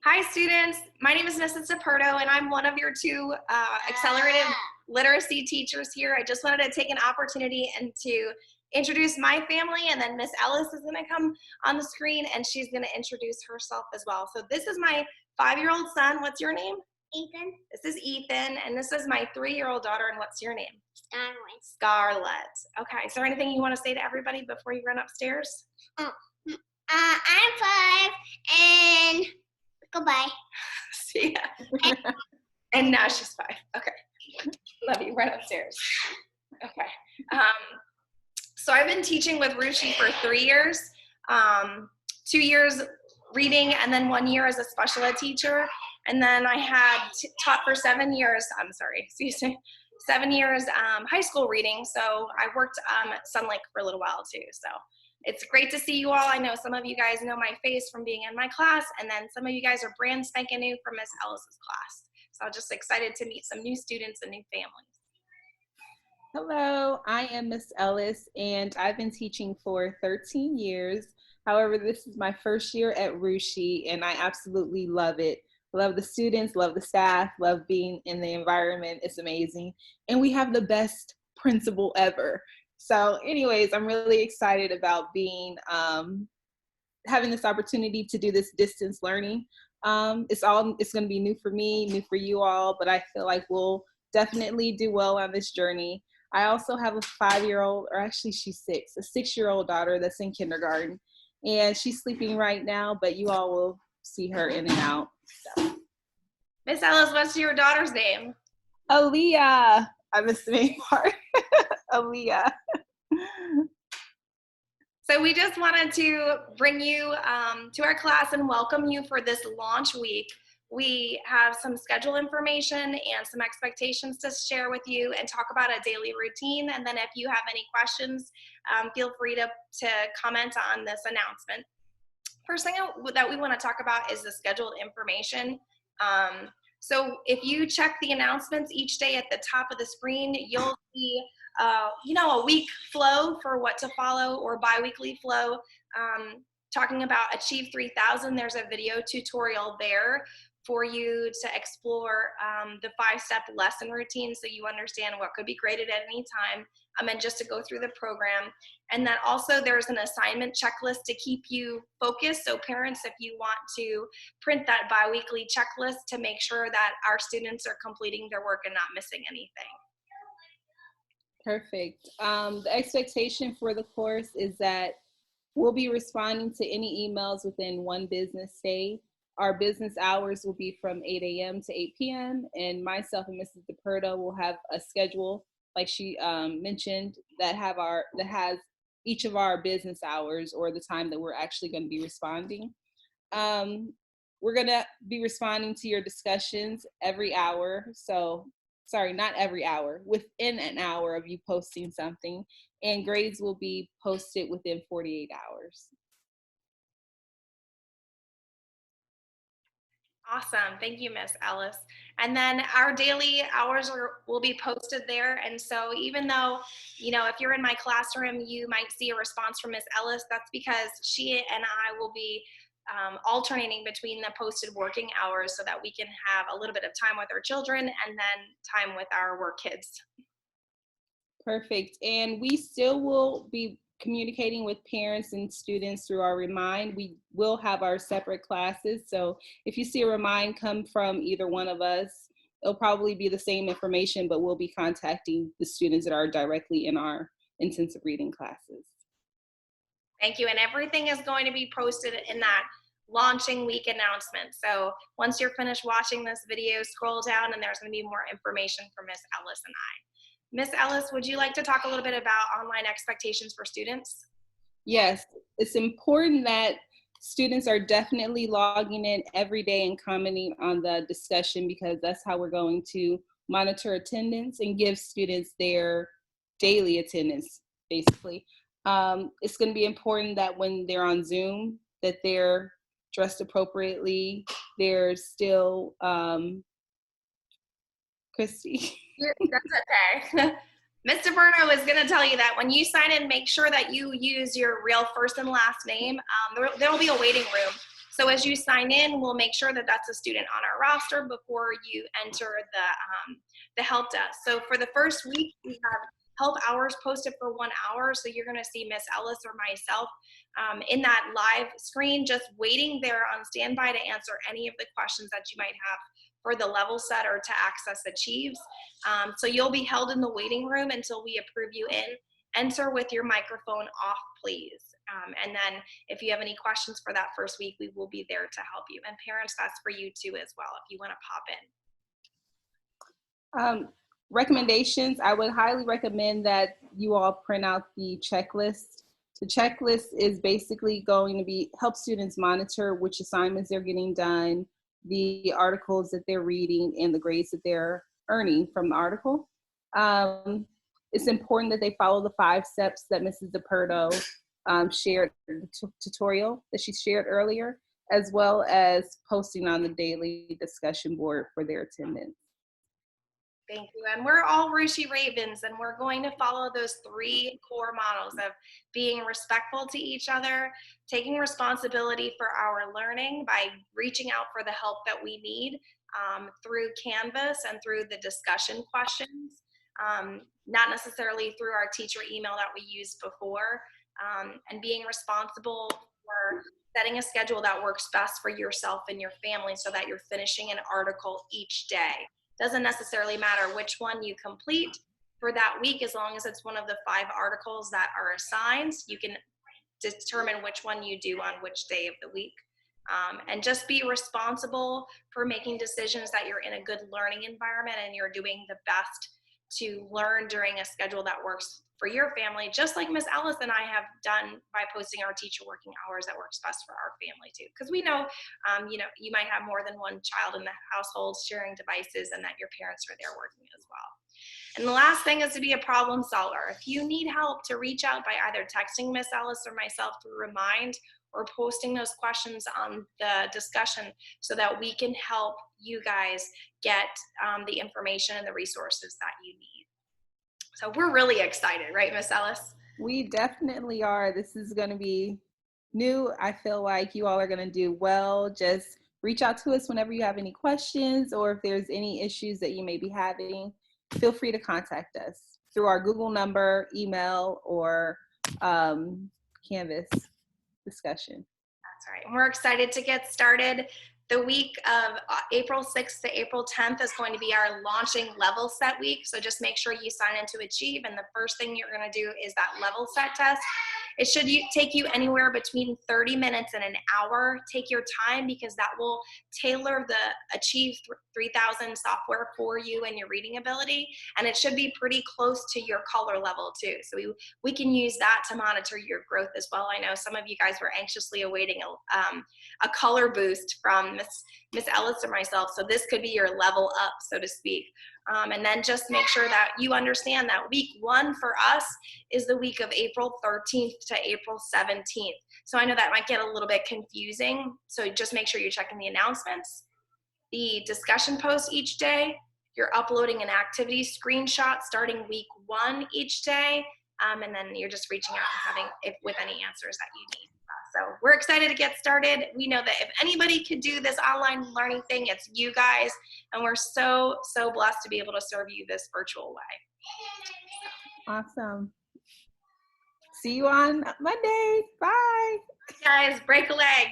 Hi students, my name is Mrs. DePerto and I'm one of your two accelerated literacy teachers here. I just wanted to take an opportunity and to introduce my family, and then Miss Ellis is gonna come on the screen and she's gonna introduce herself as well. So this is my 5-year-old son. What's your name? Ethan. This is Ethan, and this is my 3-year-old daughter, and what's your name? Scarlet. Scarlett. Okay, is there anything you wanna say to everybody before you run upstairs? I'm 5 and goodbye. See ya. And now she's 5. Okay. Love you. Run upstairs. Okay. So I've been teaching with Ruchi for 3 years, 2 years reading, and then 1 year as a special ed teacher. And then I had taught for 7 years, 7 years high school reading. So I worked at Sun Lake for a little while too. So it's great to see you all. I know some of you guys know my face from being in my class, and then some of you guys are brand spanking new from Miss Ellis's class. So I'm just excited to meet some new students and new families. Hello, I am Miss Ellis, and I've been teaching for 13 years. However, this is my first year at Ruchi, and I absolutely love it. Love the students, love the staff, love being in the environment. It's amazing. And we have the best principal ever. So anyways, I'm really excited about being, having this opportunity to do this distance learning. It's going to be new for me, new for you all, but I feel like we'll definitely do well on this journey. I also have a 5-year-old, or actually she's 6, a 6-year-old daughter that's in kindergarten, and she's sleeping right now, but you all will see her in and out. So. Miss Ellis, what's your daughter's name? Aaliyah. I missed the main part. Aaliyah. So we just wanted to bring you to our class and welcome you for this launch week. We have some schedule information and some expectations to share with you and talk about a daily routine. And then if you have any questions, feel free to comment on this announcement. First thing that we want to talk about is the scheduled information. So if you check the announcements each day at the top of the screen, you'll see a week flow for what to follow, or bi-weekly flow. Talking about Achieve 3000, there's a video tutorial there for you to explore the 5-step lesson routine so you understand what could be graded at any time, and just to go through the program. And then also there's an assignment checklist to keep you focused. So parents, if you want to print that bi-weekly checklist to make sure that our students are completing their work and not missing anything. Perfect. The expectation for the course is that we'll be responding to any emails within 1 business day. Our business hours will be from 8 a.m. to 8 p.m. and myself and Mrs. DePerto will have a schedule, like she mentioned, that has each of our business hours, or the time that we're actually going to be responding. We're going to be responding to your discussions every hour. So, sorry, not every hour, within an hour of you posting something, and grades will be posted within 48 hours. Awesome. Thank you, Miss Ellis. And then our daily hours will be posted there. And so even though, if you're in my classroom, you might see a response from Miss Ellis, that's because she and I will be alternating between the posted working hours so that we can have a little bit of time with our children and then time with our work kids. Perfect. And we still will be communicating with parents and students through our Remind. We will have our separate classes. So if you see a Remind come from either one of us, it'll probably be the same information, but we'll be contacting the students that are directly in our intensive reading classes. Thank you. And everything is going to be posted in that launching week announcement. So once you're finished watching this video, scroll down and there's going to be more information for Miss Ellis and I. Miss Ellis, would you like to talk a little bit about online expectations for students? Yes, it's important that students are definitely logging in every day and commenting on the discussion, because that's how we're going to monitor attendance and give students their daily attendance, basically. It's going to be important that when they're on Zoom, that they're dressed appropriately. They're still, Christy. That's okay. Mr. Berno is going to tell you that when you sign in, make sure that you use your real first and last name. There will be a waiting room. So as you sign in, we'll make sure that that's a student on our roster before you enter the help desk. So for the first week, we have help hours posted for 1 hour. So you're going to see Miss Ellis or myself in that live screen, just waiting there on standby to answer any of the questions that you might have for the level set or to access Achieves. So you'll be held in the waiting room until we approve you in. Enter with your microphone off, please. And then if you have any questions for that first week, we will be there to help you. And parents, that's for you too as well, if you want to pop in. Recommendations, I would highly recommend that you all print out the checklist. The checklist is basically going to be help students monitor which assignments they're getting done, the articles that they're reading, and the grades that they're earning from the article. It's important that they follow the 5 steps that Mrs. DePerto shared in the tutorial that she shared earlier, as well as posting on the daily discussion board for their attendance. Thank you. And we're all Rushy Ravens, and we're going to follow those 3 core models of being respectful to each other, taking responsibility for our learning by reaching out for the help that we need through Canvas and through the discussion questions, not necessarily through our teacher email that we used before, and being responsible for setting a schedule that works best for yourself and your family so that you're finishing an article each day. Doesn't necessarily matter which one you complete for that week, as long as it's one of the 5 articles that are assigned. You can determine which one you do on which day of the week. And just be responsible for making decisions that you're in a good learning environment and you're doing the best to learn during a schedule that works for your family, just like Miss Ellis and I have done by posting our teacher working hours that works best for our family too. Because we know, you might have more than one child in the household sharing devices and that your parents are there working as well. And the last thing is to be a problem solver. If you need help, to reach out by either texting Miss Ellis or myself to remind or posting those questions on the discussion so that we can help you guys get the information and the resources that you need. So we're really excited, right, Miss Ellis? We definitely are. This is going to be new. I feel like you all are going to do well. Just reach out to us whenever you have any questions, or if there's any issues that you may be having, feel free to contact us through our Google number, email, or Canvas discussion. That's right. And we're excited to get started. The week of April 6th to April 10th is going to be our launching level set week. So just make sure you sign into Achieve. And the first thing you're going to do is that level set test. It should take you anywhere between 30 minutes and an hour. Take your time because that will tailor the Achieve 3000 software for you and your reading ability. And it should be pretty close to your color level too. So we can use that to monitor your growth as well. I know some of you guys were anxiously awaiting a color boost from Miss Ellis or myself. So this could be your level up, so to speak. And then just make sure that you understand that week 1 for us is the week of April 13th to April 17th. So I know that might get a little bit confusing. So just make sure you're checking the announcements, the discussion posts each day. You're uploading an activity screenshot starting week 1 each day. And then you're just reaching out and having with any answers that you need. So we're excited to get started. We know that if anybody could do this online learning thing, it's you guys. And we're so, so blessed to be able to serve you this virtual way. Awesome. See you on Monday. Bye. Guys, break a leg.